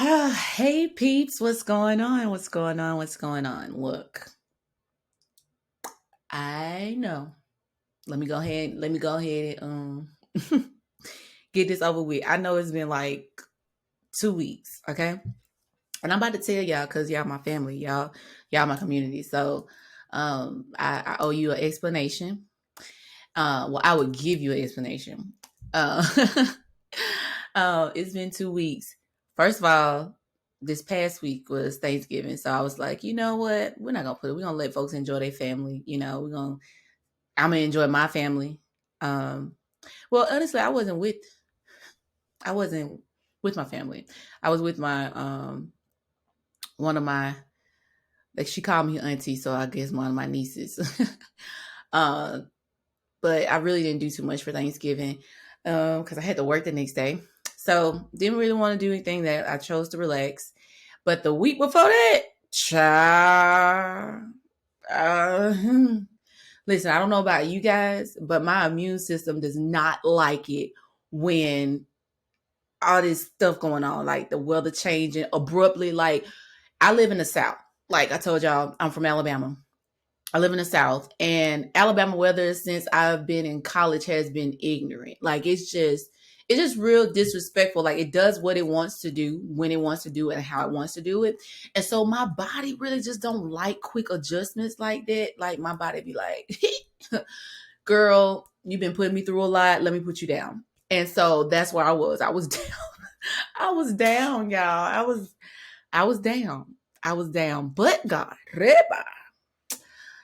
Hey peeps, what's going on? What's going on? What's going on? Look, I know. Let me go ahead and get this over with. I know it's been like 2 weeks, okay? And I'm about to tell y'all because y'all my family, y'all my community. So I owe you an explanation. Well, I would give you an explanation. Uh it's been 2 weeks. First of all, this past week was Thanksgiving, so I was like, you know what? We're not gonna put it. We're gonna let folks enjoy their family. I'm gonna enjoy my family. Um, well, honestly, I wasn't with my family. I was with my one of my like she called me auntie, so I guess one of my nieces. uh, but I really didn't do too much for Thanksgiving because I had to work the next day. So didn't really want to do anything. That I chose to relax. But the week before that, child, uh, listen, I don't know about you guys, but my immune system does not like it when all this stuff going on, like the weather changing abruptly. Like I live in the South. Like I told y'all, I'm from Alabama. I live in the South, and Alabama weather since I've been in college has been ignorant. Like it's just real disrespectful. Like it does what it wants to do, when it wants to do it, and how it wants to do it. And so my body really just don't like quick adjustments like that. Like my body be like, girl, you've been putting me through a lot. Let me put you down. And so that's where I was. I was down. I was down, y'all. I was down. I was down. But God, Reba.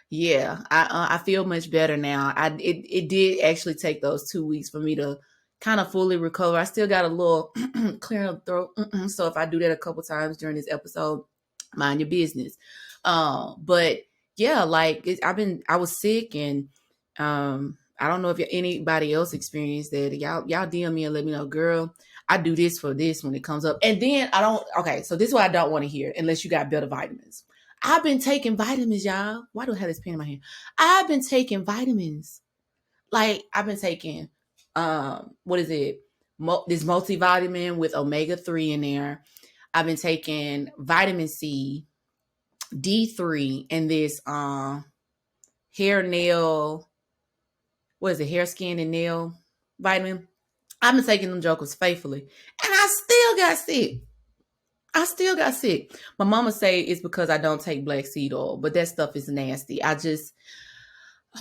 Yeah, I feel much better now. It did actually take those 2 weeks for me to kind of fully recover. I still got a little clearing of throat, so if I do that a couple times during this episode, mind your business. But yeah, like I was sick, and I don't know if anybody else experienced that. Y'all DM me and let me know, girl. I do this for this when it comes up, and then I don't. Okay, so this is what I don't want to hear unless you got better vitamins. I've been taking vitamins, y'all. Why do I have this pen in my hand? I've been taking vitamins. Like I've been taking what is it? This multivitamin with omega-3 in there. I've been taking vitamin C, D3, and this hair nail, what is it, hair, skin, and nail vitamin. I've been taking them jokers faithfully. And I still got sick. I still got sick. My mama say it's because I don't take black seed oil, but that stuff is nasty.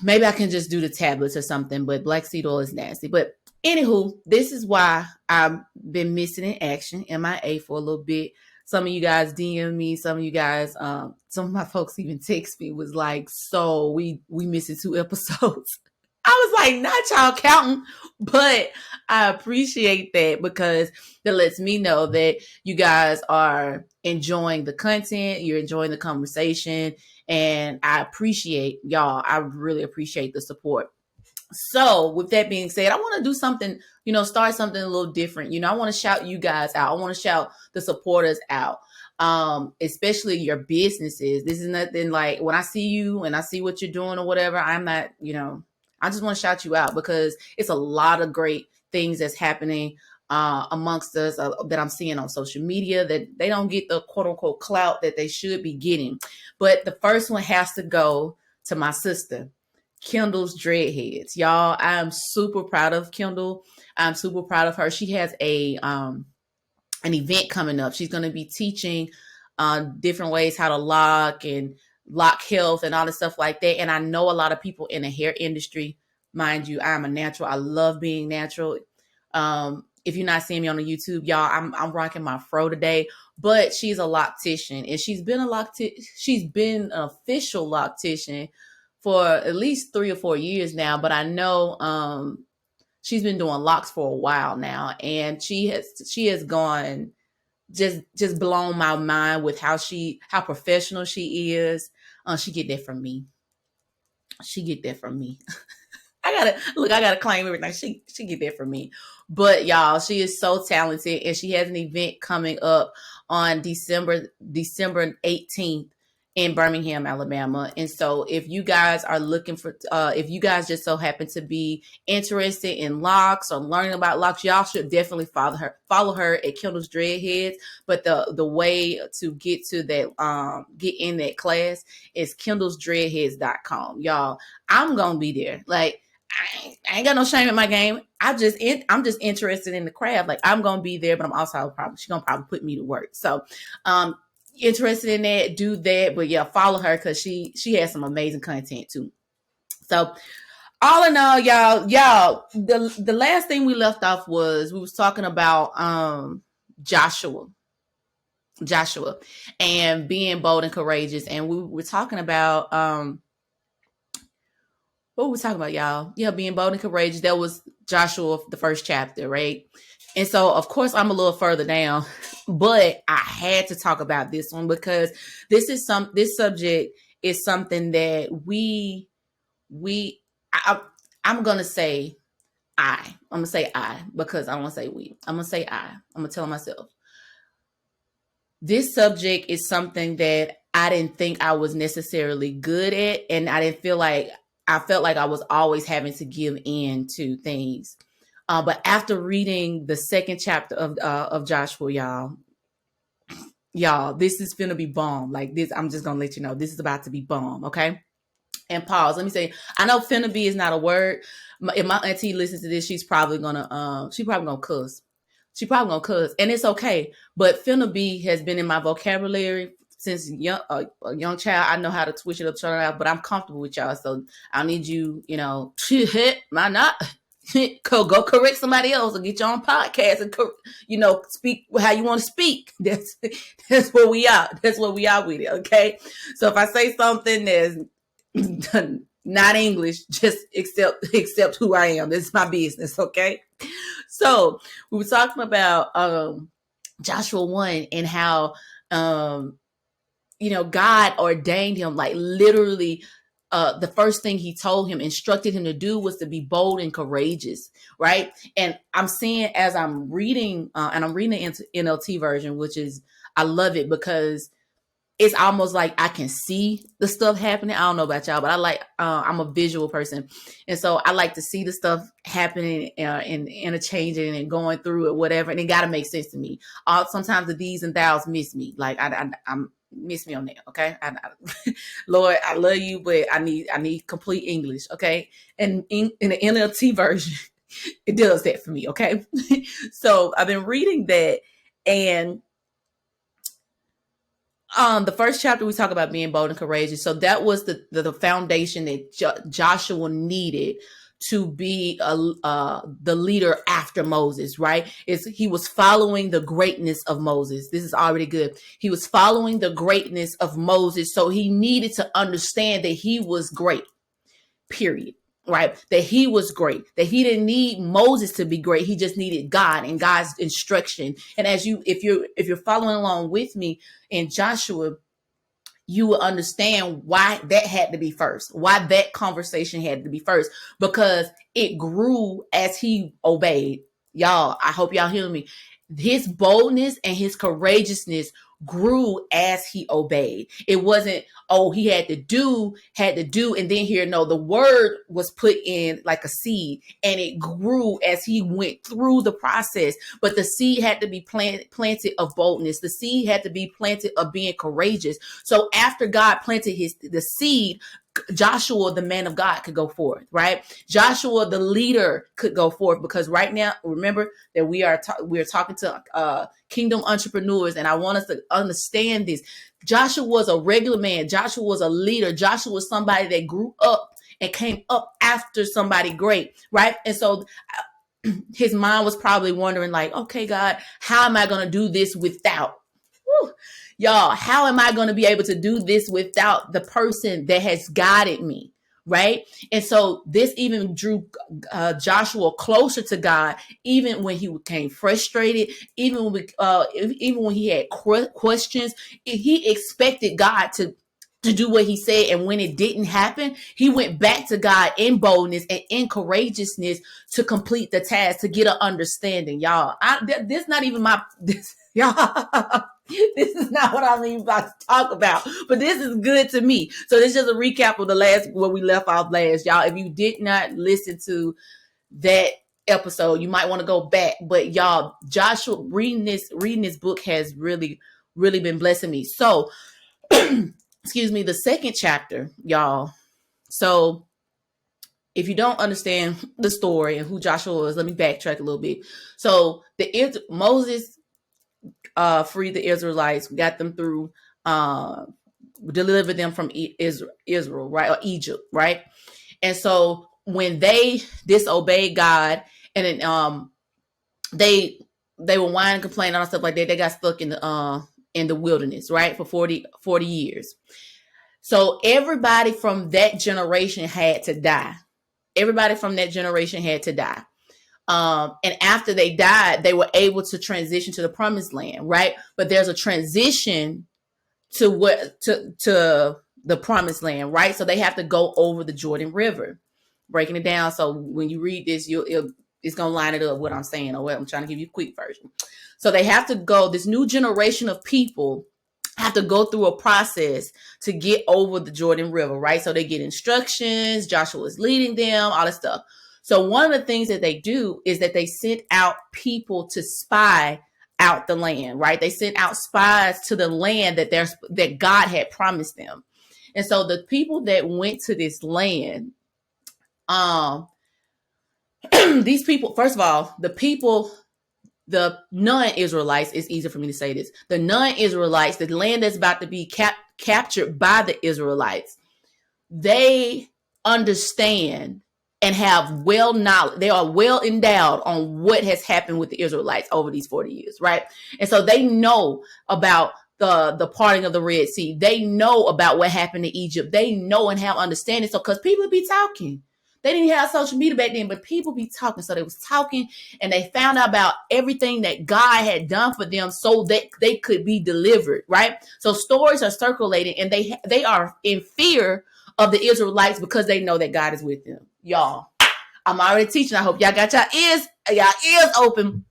Maybe I can just do the tablets or something, but black seed oil is nasty. But anywho, this is why I've been missing in action, MIA, for a little bit. Some of you guys DM me. Some of you guys, some of my folks even text me, was like, so we missing 2 episodes. I was like, not y'all counting, but I appreciate that because that lets me know that you guys are enjoying the content, you're enjoying the conversation, and I appreciate y'all. I really appreciate the support. So, with that being said, I want to do something, start something a little different. I want to shout you guys out. I want to shout the supporters out. Especially your businesses. This is nothing like when I see you and I see what you're doing or whatever, I'm not, I just want to shout you out because it's a lot of great things that's happening amongst us that I'm seeing on social media that they don't get the quote unquote clout that they should be getting. But the first one has to go to my sister, Kendall's Dreadheads. Y'all, I am super proud of Kendall. I'm super proud of her. She has an event coming up. She's going to be teaching different ways how to lock health and all the stuff like that. And I know a lot of people in the hair industry. Mind you, I'm a natural. I love being natural. If you're not seeing me on the YouTube, y'all, I'm rocking my fro today. But she's a loctician, and she's been an official loctician for at least 3 or 4 years now. But I know she's been doing locks for a while now, and she has gone just blown my mind with how professional she is. She get that from me. She get that from me. I gotta claim everything. She get that from me. But y'all, she is so talented, and she has an event coming up on December 18th. in Birmingham, Alabama. And so if you guys are looking for, if you guys just so happen to be interested in locks or learning about locks, y'all should definitely follow her at Kendall's Dreadheads. But the way to get to that, get in that class is kendallsdreadheads.com. Y'all, I'm going to be there. Like, I ain't got no shame in my game. I'm just interested in the craft. Like, I'm going to be there, but I'm also she's going to probably put me to work. So, interested in that, do that. But yeah, follow her because she has some amazing content too. So all in all, y'all, the last thing we left off was we was talking about Joshua and being bold and courageous. And we were talking about what were we talking about, y'all? Yeah, being bold and courageous. That was Joshua, the first chapter, right? And so, of course, I'm a little further down, but I had to talk about this one because this subject is something that I'm gonna say I'm gonna say I because I don't want to say we. I'm gonna say I'm gonna tell myself this subject is something that I didn't think I was necessarily good at, and I felt like I was always having to give in to things. But after reading the second chapter of Joshua, y'all, this is gonna be bomb. Like this, I'm just gonna let you know this is about to be bomb. Okay. And pause. Let me say, I know finna be is not a word. If my auntie listens to this, she's probably gonna cuss. She probably gonna cuss, and it's okay. But finna be has been in my vocabulary since a young child. I know how to twitch it up, turn it out, but I'm comfortable with y'all. So I need you, might not go correct somebody else or get your own podcast and speak how you want to speak. That's where we are. That's where we are with it. Okay. So if I say something that's not English, just accept who I am. This is my business. Okay. So we were talking about Joshua 1 and how God ordained him, like literally the first thing he told him, instructed him to do was to be bold and courageous, right? And I'm seeing as I'm reading, and I'm reading the NLT version, which is, I love it because it's almost like I can see the stuff happening. I don't know about y'all, but I'm a visual person. And so I like to see the stuff happening and interchanging and going through it, whatever. And it got to make sense to me. Sometimes the these and thous miss me. Like I'm miss me on that. Okay. Lord, I love you, but I need complete English. Okay. And in the NLT version, it does that for me. Okay. So I've been reading that, and the first chapter we talk about being bold and courageous. So that was the foundation that Joshua needed to be the leader after Moses, right? He was following the greatness of Moses. This is already good. He was following the greatness of Moses. So he needed to understand that he was great, period. Right? That he was great, that he didn't need Moses to be great. He just needed God and God's instruction. And if you're following along with me in Joshua, you will understand why that had to be first, why that conversation had to be first, because it grew as he obeyed. Y'all, I hope y'all hear me. His boldness and his courageousness grew as he obeyed. It wasn't, he had to do, and then here, no, the word was put in like a seed and it grew as he went through the process. But the seed had to be planted of boldness. The seed had to be planted of being courageous. So after God planted the seed, Joshua, the man of God, could go forth, right? Joshua, the leader, could go forth, because right now, remember that we are talking to kingdom entrepreneurs, and I want us to understand this. Joshua was a regular man. Joshua was a leader. Joshua was somebody that grew up and came up after somebody great, right? And so his mind was probably wondering, like, okay, God, how am I going to do this without? Whew. Y'all, how am I going to be able to do this without the person that has guided me? Right. And so this even drew Joshua closer to God, even when he became frustrated, even when he had questions. He expected God to do what he said. And when it didn't happen, he went back to God in boldness and in courageousness to complete the task, to get an understanding. Y'all, this not even my, y'all. This is not what I'm even about to talk about, but this is good to me. So this is just a recap of the last, where we left off last, y'all. If you did not listen to that episode, you might want to go back. But y'all, Joshua, reading this book has really, really been blessing me. So, excuse me, the second chapter, y'all. So if you don't understand the story and who Joshua was, let me backtrack a little bit. So Moses freed the Israelites, got them through, delivered them from Israel, right, or Egypt, right. And so when they disobeyed God, and then they were whining, complaining, and stuff like that, they got stuck in the wilderness, right, for 40 years. So everybody from that generation had to die. Everybody from that generation had to die. And after they died, they were able to transition to the promised land, right? But there's a transition to the promised land, right? So they have to go over the Jordan River, breaking it down. So when you read this, it's going to line it up with what I'm saying, or what I'm trying to give you a quick version. So they have to go, this new generation of people have to go through a process to get over the Jordan River, right? So they get instructions, Joshua is leading them, all this stuff. So one of the things that they do is that they sent out people to spy out the land, right? They sent out spies to the land that God had promised them. And so the people that went to this land, these people, first of all, the non-Israelites, it's easier for me to say this, the non-Israelites, the land that's about to be captured by the Israelites, they understand and have knowledge. They are well endowed on what has happened with the Israelites over these 40 years, right? And so they know about the parting of the Red Sea. They know about what happened to Egypt. They know and have understanding. So, because people be talking. They didn't have social media back then, but people be talking. So they was talking, and they found out about everything that God had done for them so that they could be delivered, right? So stories are circulating, and they are in fear of the Israelites because they know that God is with them. Y'all, I'm already teaching. I hope y'all got y'all ears open.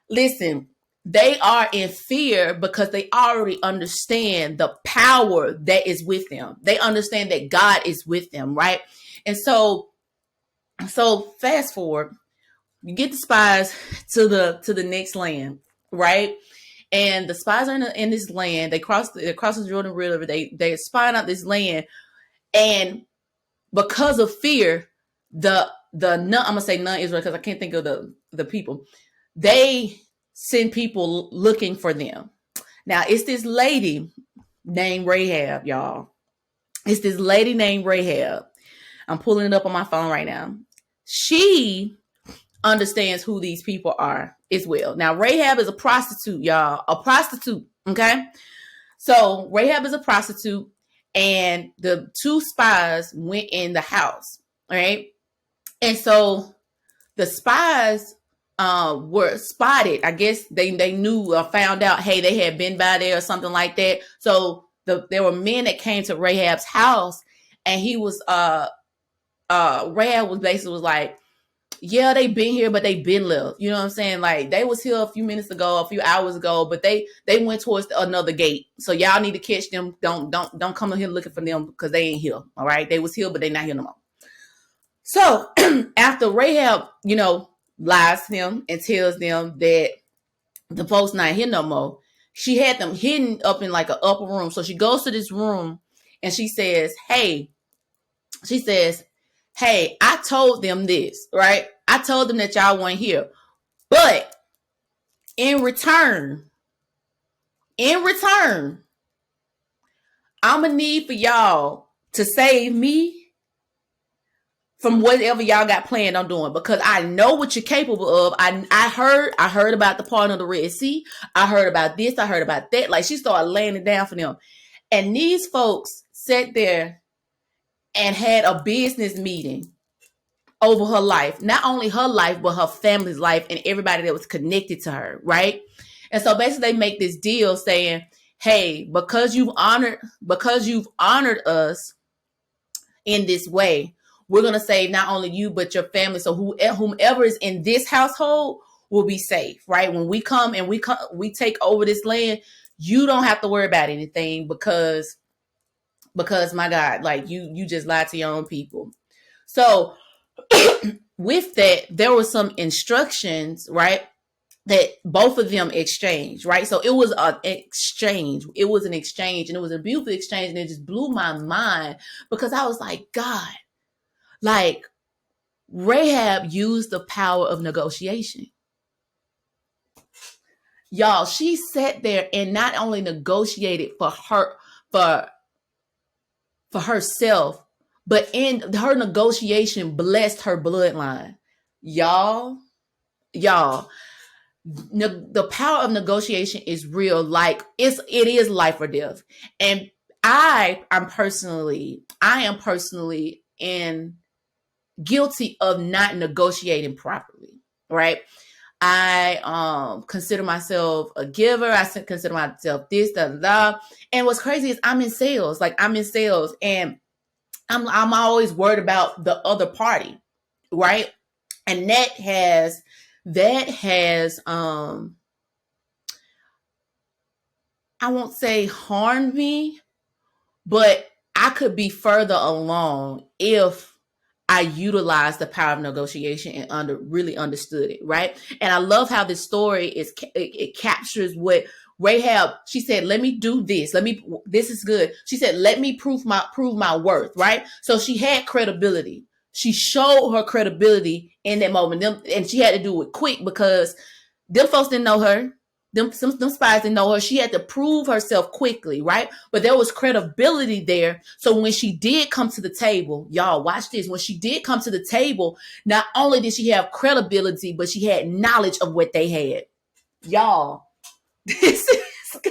Listen, they are in fear because they already understand the power that is with them. They understand that God is with them, right? And so fast forward, you get the spies to the next land, right? And the spies are in this land. They cross the Jordan River. They spying out this land, and because of fear, I'm gonna say non-Israel because I can't think of the people. They send people looking for them. Now it's this lady named Rahab, y'all. It's this lady named Rahab. I'm pulling it up on my phone right now. She understands who these people are as well. Now, Rahab is a prostitute, y'all. A prostitute, okay? So, Rahab is a prostitute, and the two spies went in the house, all right? And so, the spies were spotted. I guess they knew or found out, hey, they had been by there or something like that. So, there were men that came to Rahab's house, and he was Rahab was like, yeah, they been here, but they been left. You know what I'm saying? Like, they was here a few minutes ago, a few hours ago, but they went towards another gate. So y'all need to catch them. Don't come in here looking for them because they ain't here. All right, they was here, but they not here no more. So after Rahab, lies to them and tells them that the folks not here no more, she had them hidden up in like an upper room. So she goes to this room and she says, hey, I told them this, right? I told them that y'all weren't here. But in return, I'm going to need for y'all to save me from whatever y'all got planned on doing, because I know what you're capable of. I heard about the part of the Red Sea. I heard about this. I heard about that. Like, she started laying it down for them. And these folks sat there and had a business meeting over her life. Not only her life, but her family's life and everybody that was connected to her, right? And so basically they make this deal saying, hey, because you've honored us in this way, we're going to save not only you, but your family. So whomever is in this household, will be safe, right? When we come and we take over this land, you don't have to worry about anything because my God, like you just lied to your own people. So with that, there were some instructions, right? That both of them exchanged, right? So it was an exchange. It was an exchange, and it was a beautiful exchange, and it just blew my mind because I was like, God, like Rahab used the power of negotiation. Y'all, she sat there and not only negotiated for for herself, but in her negotiation blessed her bloodline. Y'all, y'all, the power of negotiation is real. Like it is life or death. And I am personally in guilty of not negotiating properly, right? I consider myself a giver. I consider myself this, that, that. And what's crazy is I'm in sales. Like I'm in sales, and I'm always worried about the other party, right? And that has I won't say harmed me, but I could be further along if I utilized the power of negotiation and really understood it, right? And I love how this story it captures what Rahab. She said, "Let me do this. This is good." She said, "Let me prove my worth," right? So she had credibility. She showed her credibility in that moment, and she had to do it quick because them folks didn't know her. Them spies didn't know her. She had to prove herself quickly, right? But there was credibility there. So when she did come to the table, y'all watch this. When she did come to the table, not only did she have credibility, but she had knowledge of what they had. Y'all, this is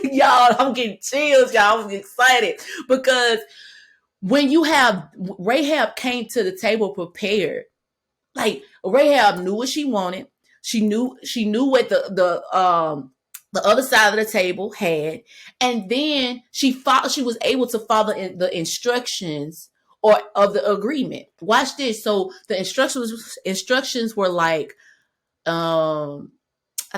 y'all. I'm getting chills, y'all. I'm excited because when you have Rahab came to the table prepared. Like Rahab knew what she wanted. She knew what the other side of the table had, and then she was able to follow the instructions or of the agreement. Watch this. So the instructions were like, I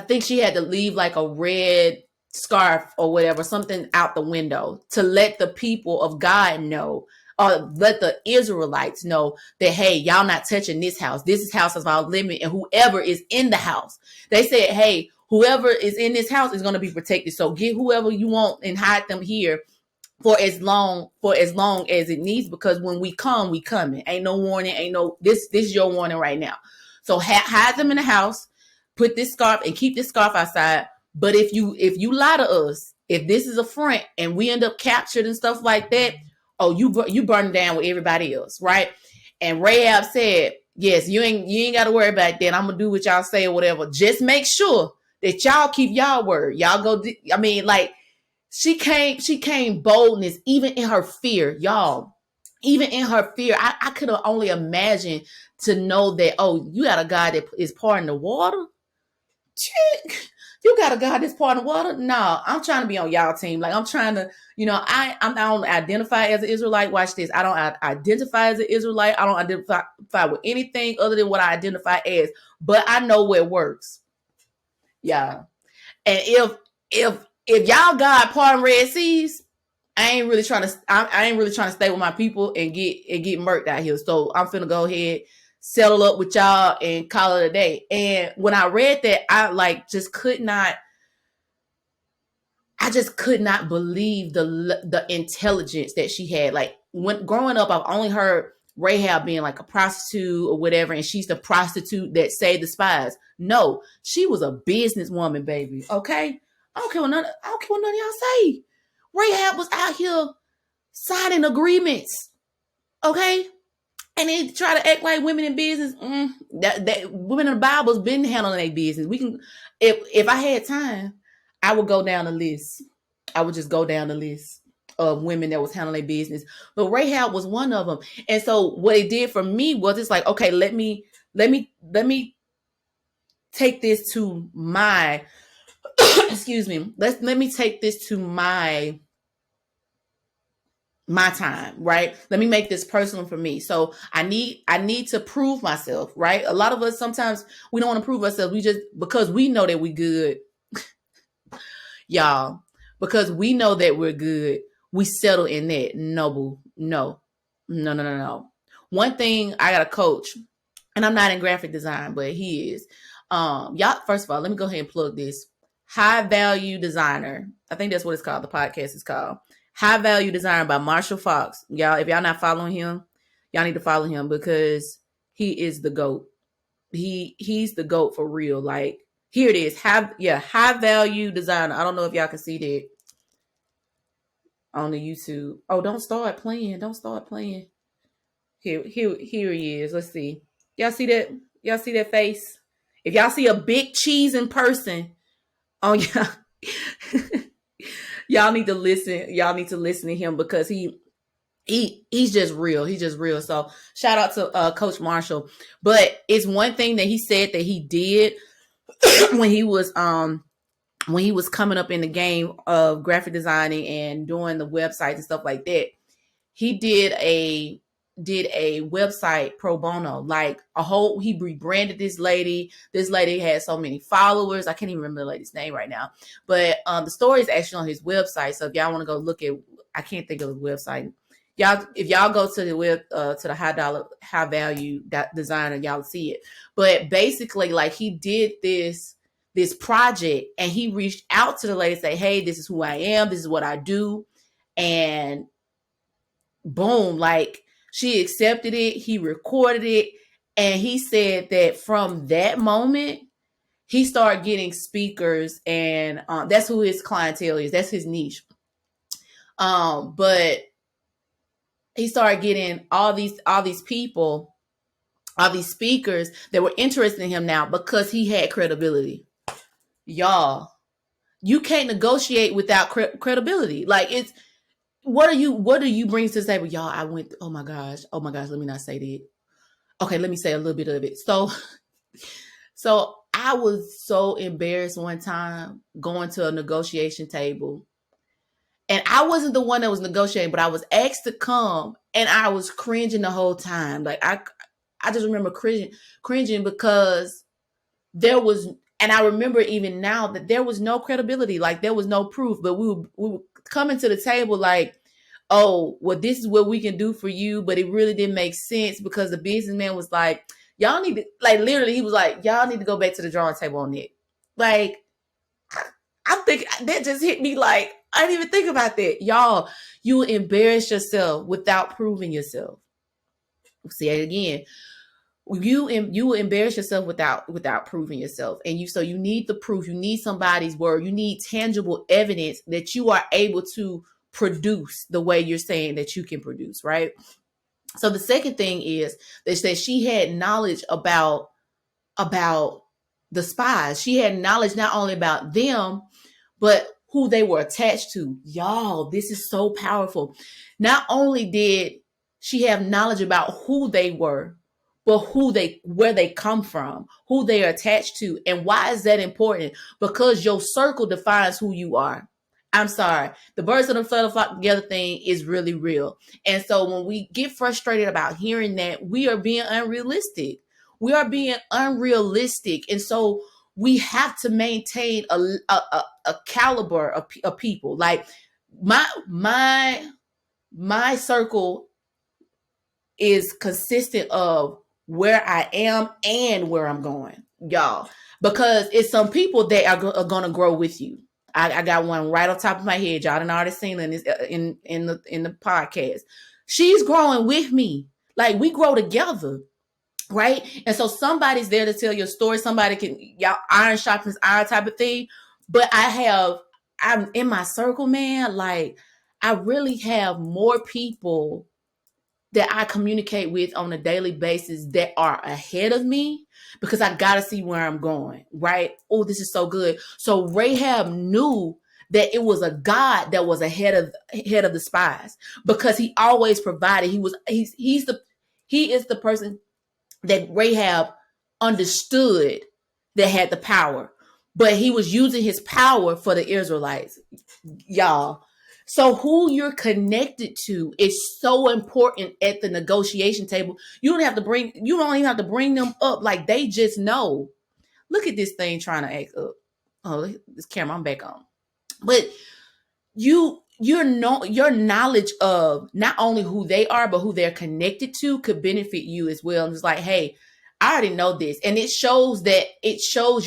think she had to leave like a red scarf or whatever, something out the window to let the people of God know, or let the Israelites know that, hey, y'all not touching this house. This house is our limit, and whoever is in the house, they said, hey, whoever is in this house is going to be protected. So get whoever you want and hide them here for as long as it needs, because when we come, we coming. Ain't no warning. Ain't no this is your warning right now. So hide them in the house, put this scarf and keep this scarf outside. But if you lie to us, if this is a front and we end up captured and stuff like that, oh, you burn down with everybody else, right? And Rahab said, yes, you ain't got to worry about that. I'm gonna do what y'all say or whatever. Just make sure that y'all keep y'all word. Y'all go. I mean, like she came boldness even in her fear, y'all. Even in her fear, I could have only imagined to know that, oh, you got a God that is parting the water. You got a God that's part of water? No, I'm trying to be on y'all team. Like I'm trying to, I don't identify as an Israelite. Watch this. I don't identify as an Israelite. I don't identify with anything other than what I identify as. But I know where it works. Yeah. And if y'all God parting Red Seas, I ain't really trying to. I ain't really trying to stay with my people and get murked out here. So I'm finna go ahead, settle up with y'all, and call it a day. And when I read that, I just could not believe the intelligence that she had. Like when growing up, I've only heard Rahab being like a prostitute or whatever, and she's the prostitute that saved the spies. No, she was a businesswoman, baby. Okay, I don't care what none of y'all say. Rahab was out here signing agreements. Okay, and they try to act like women in business. That women in the Bible's been handling their business. We can, if I had time, I would go down the list. I would just go down the list of women that was handling their business. But Rahab was one of them. And so what it did for me was, it's like, okay, let me take this to my excuse me. Let me take this to my my time, right? Let me make this personal for me. So I need to prove myself, right? A lot of us sometimes we don't want to prove ourselves. We just because we know that we good, y'all. Because we know that we're good, we settle in that. No, boo. No. No, no, no, no. One thing I got a coach, and I'm not in graphic design, but he is. Y'all, first of all, let me go ahead and plug this. High Value Designer. I think that's what it's called. The podcast is called High Value Designer by Marshall Fox. Y'all, if y'all not following him, y'all need to follow him because he is the GOAT. He's the GOAT for real. Like, here it is. High Value Designer. I don't know if y'all can see that on the YouTube. Oh, don't start playing. Don't start playing. Here he is. Let's see. Y'all see that? Y'all see that face? If y'all see a big cheese in person, oh yeah, y'all need to listen. Y'all need to listen to him because he's just real. He's just real. So shout out to Coach Marshall. But it's one thing that he said that he did when he was coming up in the game of graphic designing and doing the websites and stuff like that. He did a website pro bono, like he rebranded this lady. This lady had so many followers. I can't even remember the lady's name right now, but the story is actually on his website. So if y'all want to go look at, I can't think of the website. Y'all, if y'all go to the web, to the high value designer, y'all see it. But basically, like, he did this project and he reached out to the lady and say, hey, this is who I am. This is what I do. And boom, like, she accepted it. He recorded it. And he said that from that moment, he started getting speakers, and that's who his clientele is. That's his niche. But he started getting all these people, all these speakers that were interested in him now because he had credibility. Y'all, you can't negotiate without credibility. Like, it's, what do you bring to the table? Y'all, oh my gosh, let me not say that. Okay, let me say a little bit of it. So I was so embarrassed one time going to a negotiation table. And I wasn't the one that was negotiating, but I was asked to come, and I was cringing the whole time. Like, I just remember cringing because there was, and I remember even now that there was no credibility. Like, there was no proof, but we were coming to the table like, oh, well, this is what we can do for you. But it really didn't make sense because the businessman was like, y'all need to, like, literally, he was like, y'all need to go back to the drawing table on it. Like, I think that just hit me like, I didn't even think about that. Y'all, you embarrass yourself without proving yourself. See it again. You embarrass yourself without proving yourself. And you need the proof. You need somebody's word. You need tangible evidence that you are able to produce the way you're saying that you can produce, right? So the second thing is that she had knowledge about the spies. She had knowledge not only about them, but who they were attached to. Y'all, this is so powerful. Not only did she have knowledge about who they were, but where they come from, who they are attached to. And why is that important? Because your circle defines who you are. I'm sorry. The birds of the feather flock together thing is really real. And so when we get frustrated about hearing that, we are being unrealistic. We are being unrealistic. And so we have to maintain a caliber of people. Like, my circle is consistent of where I am and where I'm going, y'all, because it's some people that are going to grow with you. I got one right on top of my head. Y'all done already seen in this in the podcast. She's growing with me. Like, we grow together. Right. And so somebody's there to tell your story. Somebody can, y'all, iron sharpens iron type of thing. But I'm in my circle, man. Like, I really have more people that I communicate with on a daily basis that are ahead of me because I got to see where I'm going. Right. Oh, this is so good. So Rahab knew that it was a God that was ahead of the spies because he always provided. He is the person that Rahab understood that had the power, but he was using his power for the Israelites. Y'all, So who you're connected to is so important at the negotiation table. You don't even have to bring them up. Like, they just know. Look at this thing trying to act up. Oh, this camera, I'm back on. But your knowledge of not only who they are, but who they're connected to could benefit you as well. And it's like, hey, I already know this. And it shows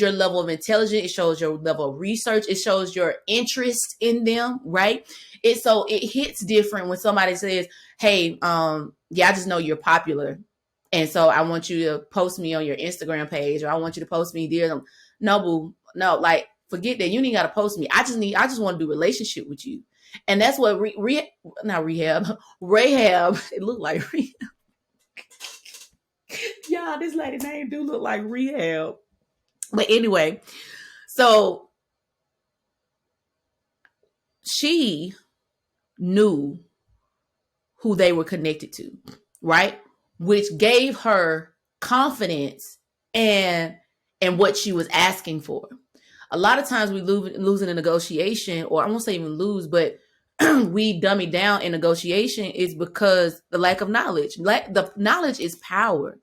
your level of intelligence. It shows your level of research. It shows your interest in them, right? It hits different when somebody says, hey, yeah, I just know you're popular. And so I want you to post me on your Instagram page, or I want you to post me there. No, boo. No, like, forget that. You ain't got to post me. I just want to do relationship with you. And that's what not rehab, Rahab. It looked like rehab. Y'all, this lady name do look like rehab. But anyway, so she knew who they were connected to, right? Which gave her confidence and what she was asking for. A lot of times we lose in a negotiation, or I won't say even lose, but we dummy down in negotiation is because the lack of knowledge. The knowledge is power.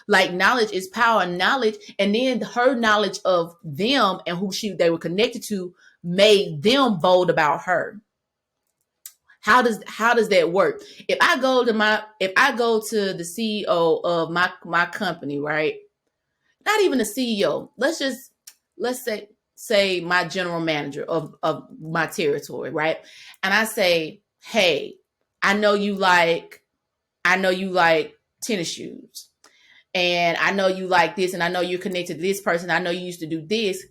Like, knowledge is power. Knowledge, and then her knowledge of them and who they were connected to made them bold about her. How does that work? If I go to the CEO of my company, right? Not even the CEO. Let's say my general manager of my territory, right? And I say, hey, I know you like tennis shoes, and I know you like this, and I know you're connected to this person. I know you used to do this.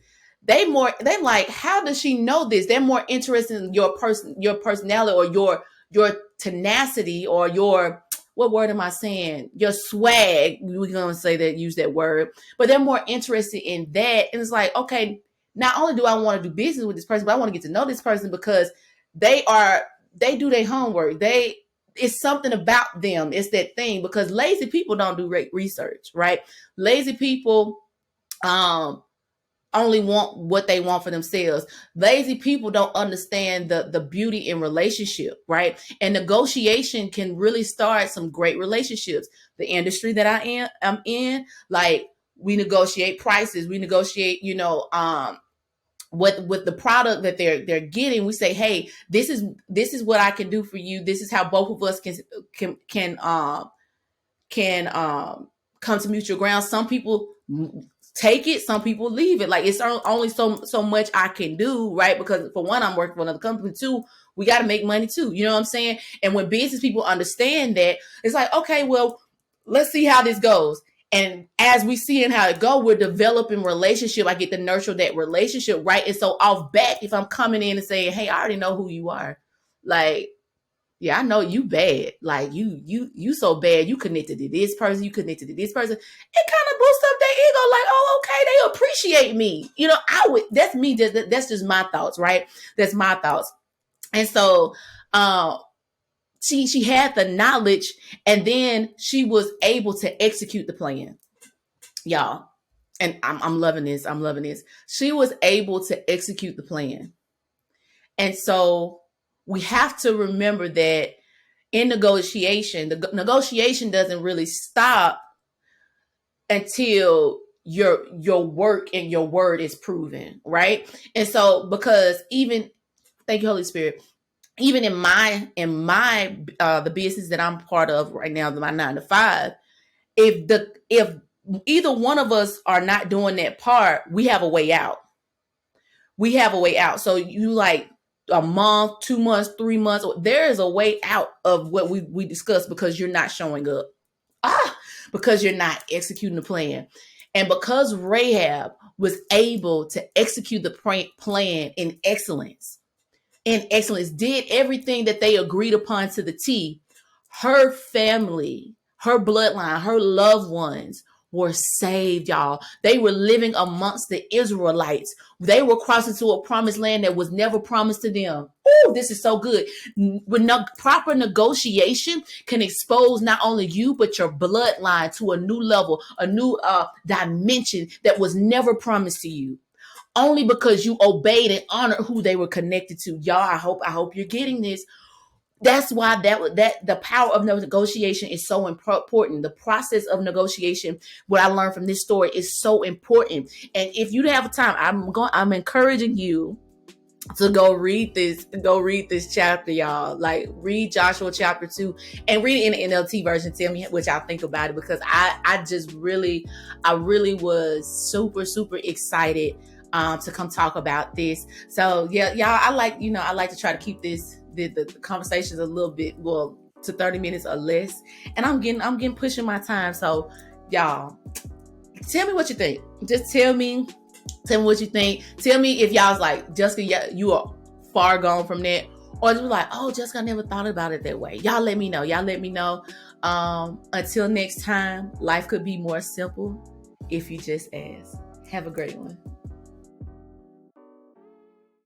They like, how does she know this? They're more interested in your personality, or your tenacity, or your, what word am I saying? Your swag. We're going to use that word, but they're more interested in that. And it's like, okay, not only do I want to do business with this person, but I want to get to know this person because they do their homework. It's something about them. It's that thing, because lazy people don't do research, right? Lazy people, only want what they want for themselves. Lazy people don't understand the beauty in relationship, right? And negotiation can really start some great relationships. The industry that I'm in, like, we negotiate prices, we negotiate, with the product that they're getting. We say, hey, this is what I can do for you. This is how both of us can come to mutual ground. Some people take it, some people leave it. Like, it's only so much I can do, right? Because for one, I'm working for another company. Two, we got to make money too. You know what I'm saying? And when business people understand that, it's like, okay, well, let's see how this goes. And as we see and how it go, we're developing relationship. I get to nurture that relationship, right? And so off back, if I'm coming in and saying, hey, I already know who you are. Like, yeah, I know you bad. Like, you so bad. You connected to this person. You connected to this person. It kind of boosts up their ego. Like, oh, okay, they appreciate me. That's me. That's just my thoughts, right? That's my thoughts. And so, she had the knowledge, and then she was able to execute the plan, y'all. And I'm loving this. I'm loving this. She was able to execute the plan. And so we have to remember that in negotiation, the negotiation doesn't really stop until your work and your word is proven, right? And so, because thank you, Holy Spirit, even in my the business that I'm part of right now, my 9 to 5, if either one of us are not doing that part, we have a way out. We have a way out. So you, like, a month, 2 months, 3 months, there is a way out of what we discussed, because you're not showing up. Because you're not executing the plan. And because Rahab was able to execute the plan in excellence, did everything that they agreed upon to the T, her family, her bloodline, her loved ones were saved, y'all. They were living amongst the Israelites. They were crossing to a promised land that was never promised to them. Oh, this is so good. With proper negotiation can expose not only you, but your bloodline to a new level, a new dimension that was never promised to you. only because you obeyed and honored who they were connected to. Y'all, I hope you're getting this. That's why that the power of negotiation is so important. The process of negotiation, what I learned from this story, is so important. And if you have time, I'm encouraging you to go read this chapter, y'all. Like, read Joshua chapter 2 and read it in the NLT version. Tell me what y'all think about it, because I really was super, super excited to come talk about this. So yeah, y'all, I like to try to keep the conversations a little bit, well, to 30 minutes or less. And I'm getting pushing my time. So y'all, tell me what you think. Just tell me what you think. Tell me if y'all's like, Jessica, you are far gone from that, or you're like, oh, Jessica, I never thought about it that way. Y'all let me know. Until next time, life could be more simple if you just ask. Have a great one.